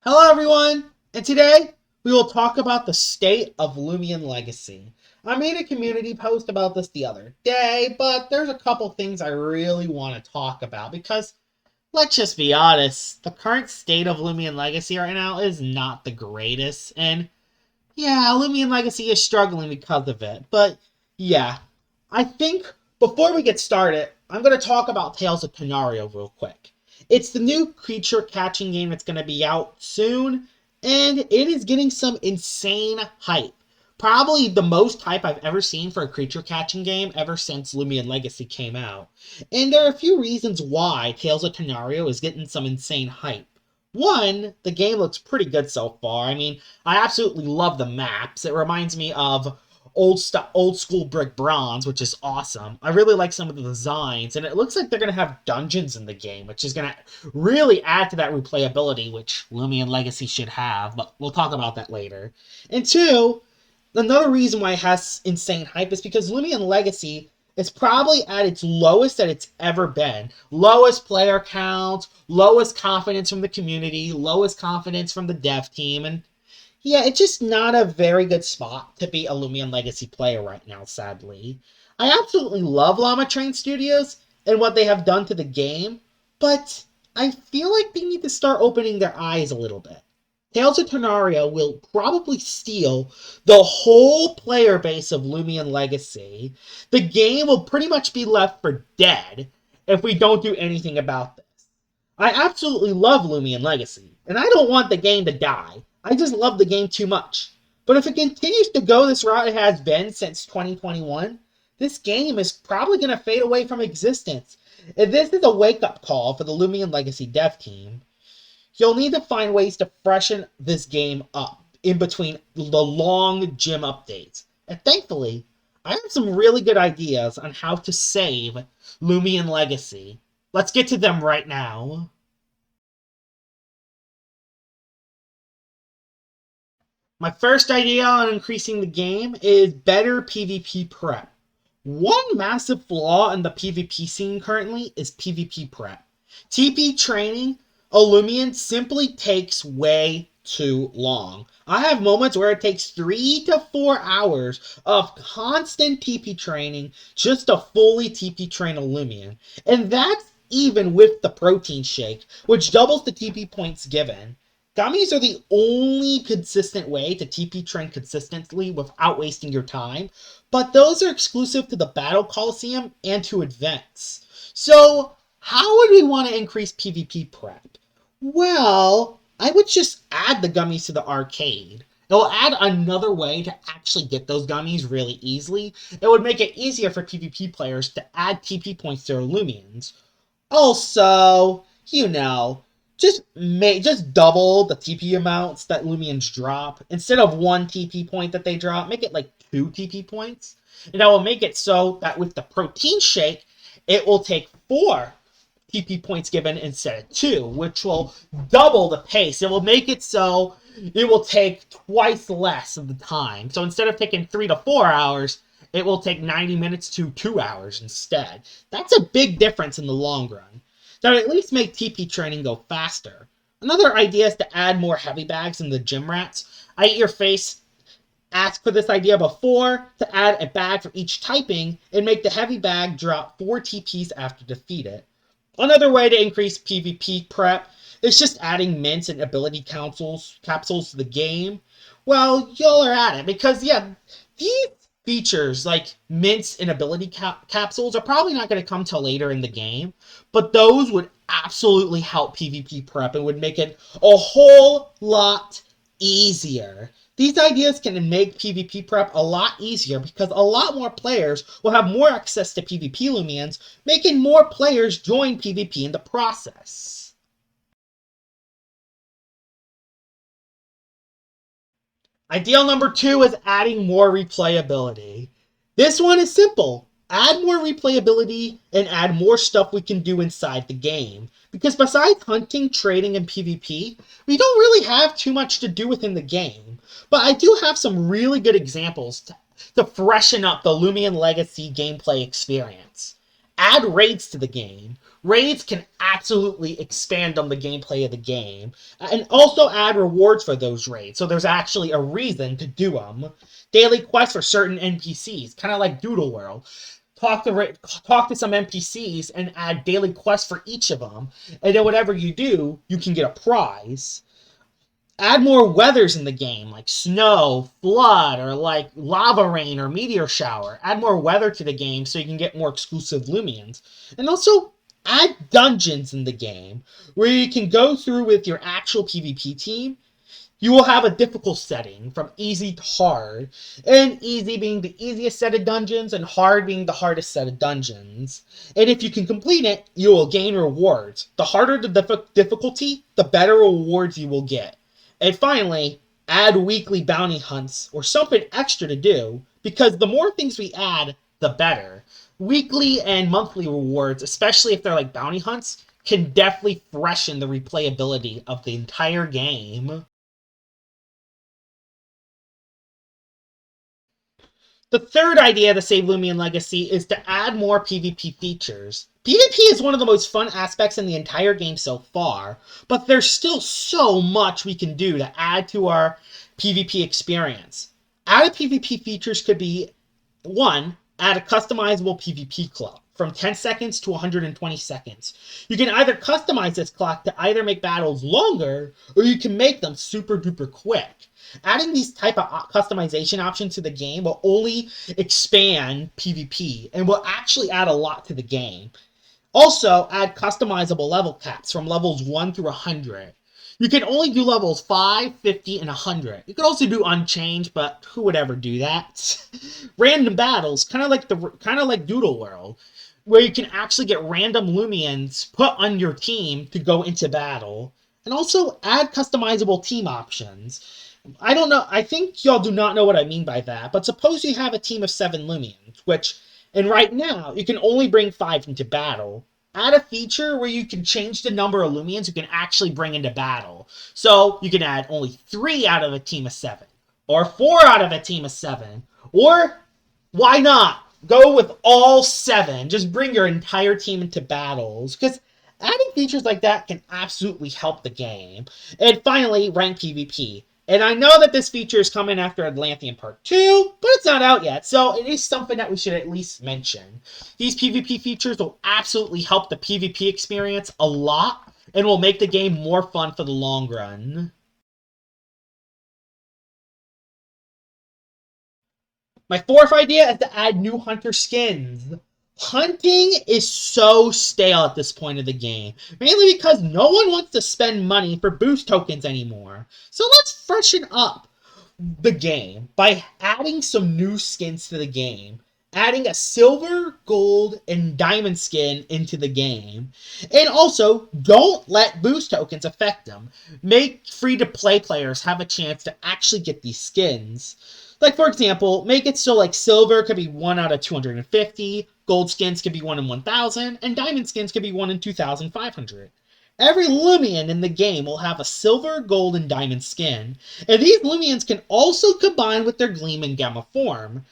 Hello everyone, and today we will talk about the State of Loomian Legacy. I made a community post about this the other day, but there's a couple things I really want to talk about because, let's just be honest, the current State of Loomian Legacy right now is not the greatest, and yeah, Lumion Legacy is struggling because of it. But yeah, I think before we get started, I'm going to talk about Tales of Tanorio real quick. It's the new creature catching game that's going to be out soon, and it is getting some insane hype. Probably the most hype I've ever seen for a creature catching game ever since Lumion Legacy came out. And there are a few reasons why Tales of Tanorio is getting some insane hype. One, the game looks pretty good so far. I mean, I absolutely love the maps. It reminds me of old school brick bronze, which is awesome. I really like some of the designs, and it looks like they're gonna have dungeons in the game, which is gonna really add to that replayability, which Lumion Legacy should have. But we'll talk about that later. And two, another reason why it has insane hype is because Lumion Legacy is probably at its lowest that it's ever been. Lowest player count, lowest confidence from the community, lowest confidence from the dev team, and yeah, it's just not a very good spot to be a Lumion Legacy player right now, sadly. I absolutely love Llama Train Studios and what they have done to the game, but I feel like they need to start opening their eyes a little bit. Tales of Tanorio will probably steal the whole player base of Lumion Legacy. The game will pretty much be left for dead if we don't do anything about this. I absolutely love Lumion Legacy, and I don't want the game to die. I just love the game too much. But if it continues to go this route it has been since 2021, this game is probably going to fade away from existence. If this is a wake-up call for the Lumion Legacy dev team, you'll need to find ways to freshen this game up in between the long gym updates. And thankfully, I have some really good ideas on how to save Lumion Legacy. Let's get to them right now. My first idea on increasing the game is better PvP prep. One massive flaw in the PvP scene currently is PvP prep. TP training Lumion simply takes way too long. I have moments where it takes 3 to 4 hours of constant TP training just to fully TP train a Lumion. And that's even with the protein shake, which doubles the TP points given. Gummies are the only consistent way to TP train consistently without wasting your time, but those are exclusive to the Battle Coliseum and to events. So, how would we want to increase PvP prep? Well, I would just add the gummies to the arcade. It will add another way to actually get those gummies really easily. It would make it easier for PvP players to add TP points to their Lumions. Also, just double the TP amounts that Lumions drop. Instead of 1 TP point that they drop, make it like 2 TP points. And that will make it so that with the protein shake, it will take 4 TP points given instead of 2, which will double the pace. It will make it so it will take twice less of the time. So instead of taking 3 to 4 hours, it will take 90 minutes to 2 hours instead. That's a big difference in the long run. That would at least make TP training go faster. Another idea is to add more heavy bags in the gym rats. I Eat Your Face asked for this idea before, to add a bag for each typing and make the heavy bag drop 4 TPs after defeated. Another way to increase PvP prep is just adding mints and ability capsules to the game. Well, y'all are at it, because yeah, these features like mints and ability capsules are probably not going to come till later in the game, but those would absolutely help PvP prep and would make it a whole lot easier. These ideas can make PvP prep a lot easier because a lot more players will have more access to PvP Lumions, making more players join PvP in the process. Ideal number 2 is adding more replayability. This one is simple. Add more replayability and add more stuff we can do inside the game. Because besides hunting, trading, and PvP, we don't really have too much to do within the game. But I do have some really good examples to freshen up the Lumion Legacy gameplay experience. Add raids to the game. Raids can absolutely expand on the gameplay of the game. And also add rewards for those raids, so there's actually a reason to do them. Daily quests for certain NPCs, kind of like Doodle World. Talk to some NPCs and add daily quests for each of them. And then whatever you do, you can get a prize. Add more weathers in the game, like snow, flood, or like lava rain or meteor shower. Add more weather to the game so you can get more exclusive Lumions. And also, add dungeons in the game, where you can go through with your actual PvP team. You will have a difficult setting, from easy to hard, and easy being the easiest set of dungeons, and hard being the hardest set of dungeons. And if you can complete it, you will gain rewards. The harder the difficulty, the better rewards you will get. And finally, add weekly bounty hunts or something extra to do, because the more things we add, the better. Weekly and monthly rewards, especially if they're like bounty hunts, can definitely freshen the replayability of the entire game. The third idea to save Lumion Legacy is to add more PvP features. PvP is one of the most fun aspects in the entire game so far, but there's still so much we can do to add to our PvP experience. Added PvP features could be 1. Add a customizable PvP clock from 10 seconds to 120 seconds. You can either customize this clock to either make battles longer, or you can make them super duper quick. Adding these type of customization options to the game will only expand PvP and will actually add a lot to the game. Also, add customizable level caps from levels 1 through 100. You can only do levels 5, 50, and 100. You could also do Unchanged, but who would ever do that? Random battles, kind of like Doodle World, where you can actually get random Lumions put on your team to go into battle. And also add customizable team options. I don't know, I think y'all do not know what I mean by that, but suppose you have a team of 7 Lumions, and right now, you can only bring 5 into battle. Add a feature where you can change the number of Lumions you can actually bring into battle. So, you can add only 3 out of a team of 7, or 4 out of a team of 7, or, why not? Go with all 7, just bring your entire team into battles, because adding features like that can absolutely help the game. And finally, rank PvP. And I know that this feature is coming after Atlantean Part 2, but it's not out yet, so it is something that we should at least mention. These PvP features will absolutely help the PvP experience a lot, and will make the game more fun for the long run. My fourth idea is to add new hunter skins. Hunting is so stale at this point of the game, mainly because no one wants to spend money for boost tokens anymore. So let's freshen up the game by adding some new skins to the game. Adding a silver, gold, and diamond skin into the game. And also, don't let boost tokens affect them. Make free-to-play players have a chance to actually get these skins. Like, for example, make it so like silver could be 1 out of 250, gold skins could be 1 in 1,000, and diamond skins could be 1 in 2,500. Every Lumion in the game will have a silver, gold, and diamond skin, and these Lumions can also combine with their Gleam and Gamma form,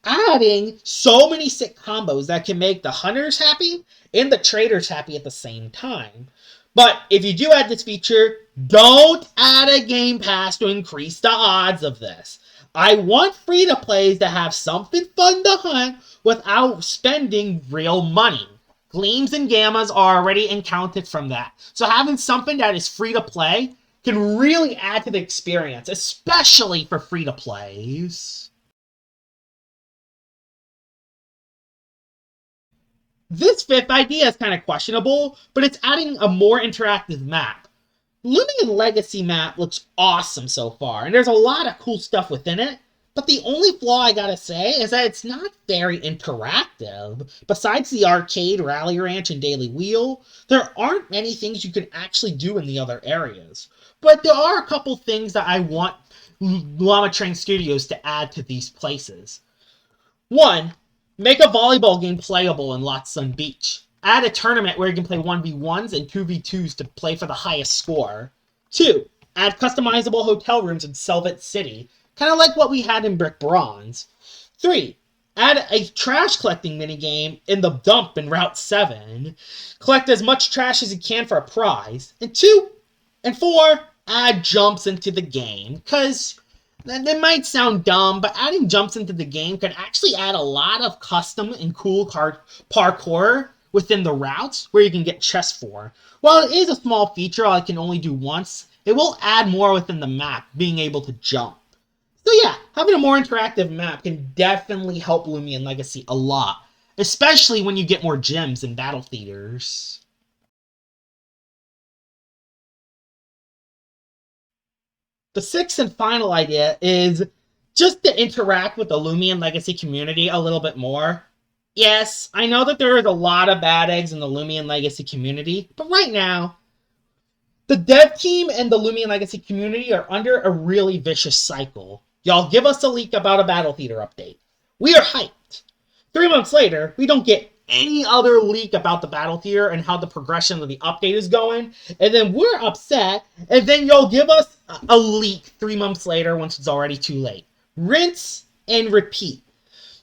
adding so many sick combos that can make the hunters happy and the traders happy at the same time. But if you do add this feature, don't add a game pass to increase the odds of this. I want free-to-plays to have something fun to hunt without spending real money. Gleams and Gammas are already accounted from that. So having something that is free-to-play can really add to the experience, especially for free-to-plays. This fifth idea is kind of questionable, but it's adding a more interactive map. Lumion Legacy map looks awesome so far, and there's a lot of cool stuff within it, but the only flaw I gotta say is that it's not very interactive. Besides the arcade, rally ranch, and daily wheel, there aren't many things you can actually do in the other areas. But there are a couple things that I want Llama Train Studios to add to these places. 1. Make a volleyball game playable in Lot Sun Beach. Add a tournament where you can play 1v1s and 2v2s to play for the highest score. 2. Add customizable hotel rooms in Selvit City, kind of like what we had in Brick Bronze. 3. Add a trash collecting minigame in the dump in Route 7. Collect as much trash as you can for a prize. And 2 and 4, add jumps into the game. Because that might sound dumb, but adding jumps into the game could actually add a lot of custom and cool parkour within the routes where you can get chests for. While it is a small feature I can only do once, it will add more within the map, being able to jump. So yeah, having a more interactive map can definitely help Lumion Legacy a lot, especially when you get more gems and battle theaters. The sixth and final idea is just to interact with the Lumion Legacy community a little bit more. Yes, I know that there is a lot of bad eggs in the Lumion Legacy community, but right now, the dev team and the Lumion Legacy community are under a really vicious cycle. Y'all give us a leak about a Battle Theater update. We are hyped. 3 months later, we don't get any other leak about the Battle Theater and how the progression of the update is going, and then we're upset, and then y'all give us a leak 3 months later once it's already too late. Rinse and repeat.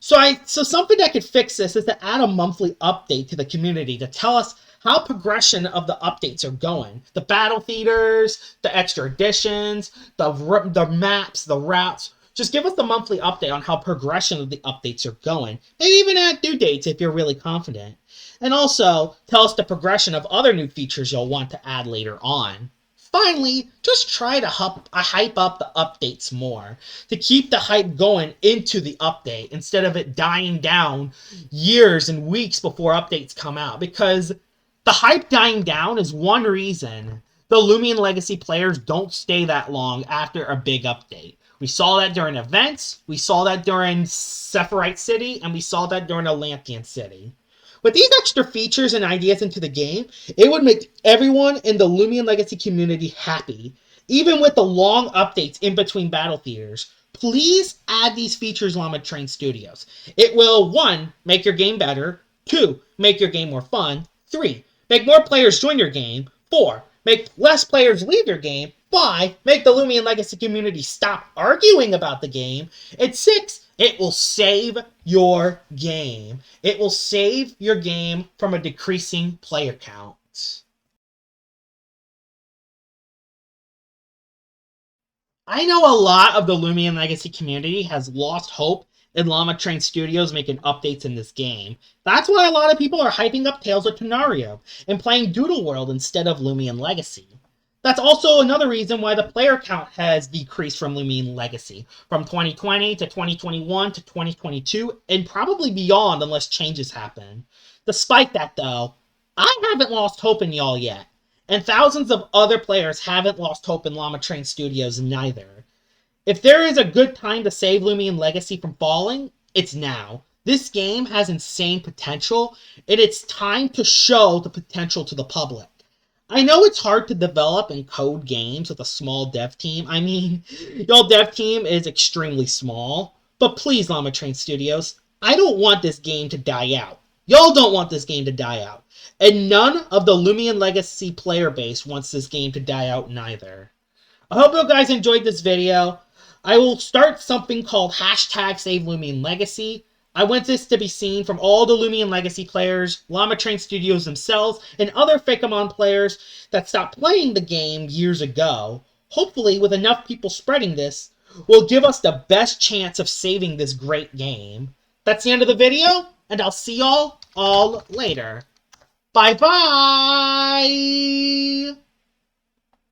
So something that could fix this is to add a monthly update to the community to tell us how progression of the updates are going. The battle theaters, the extra additions, the maps, the routes. Just give us the monthly update on how progression of the updates are going. Maybe even add due dates if you're really confident. And also, tell us the progression of other new features you'll want to add later on. Finally, just try to hype up the updates more, to keep the hype going into the update instead of it dying down years and weeks before updates come out, because the hype dying down is one reason the Lumion Legacy players don't stay that long after a big update. We saw that during events, we saw that during Sephirite City, and we saw that during Atlantean City. With these extra features and ideas into the game, it would make everyone in the Lumion Legacy community happy, even with the long updates in between battle theaters. Please add these features, Llama Train Studios. It will, 1, make your game better, 2, make your game more fun, 3, make more players join your game, 4, make less players leave your game, 5, make the Lumion Legacy community stop arguing about the game, and 6, it will save your game. It will save your game from a decreasing player count. I know a lot of the Lumion Legacy community has lost hope in Llama Train Studios making updates in this game. That's why a lot of people are hyping up Tales of Tanorio and playing Doodle World instead of Lumion Legacy. That's also another reason why the player count has decreased from Lumion Legacy, from 2020 to 2021 to 2022, and probably beyond unless changes happen. Despite that, though, I haven't lost hope in y'all yet, and thousands of other players haven't lost hope in Llama Train Studios neither. If there is a good time to save Lumion Legacy from falling, it's now. This game has insane potential, and it's time to show the potential to the public. I know it's hard to develop and code games with a small dev team. I mean, y'all dev team is extremely small. But please, Llama Train Studios, I don't want this game to die out. Y'all don't want this game to die out. And none of the Lumion Legacy player base wants this game to die out neither. I hope you guys enjoyed this video. I will start something called #SaveLumion I want this to be seen from all the Lumion Legacy players, Llama Train Studios themselves, and other Fakemon players that stopped playing the game years ago. Hopefully, with enough people spreading this, will give us the best chance of saving this great game. That's the end of the video, and I'll see y'all all later. Bye-bye!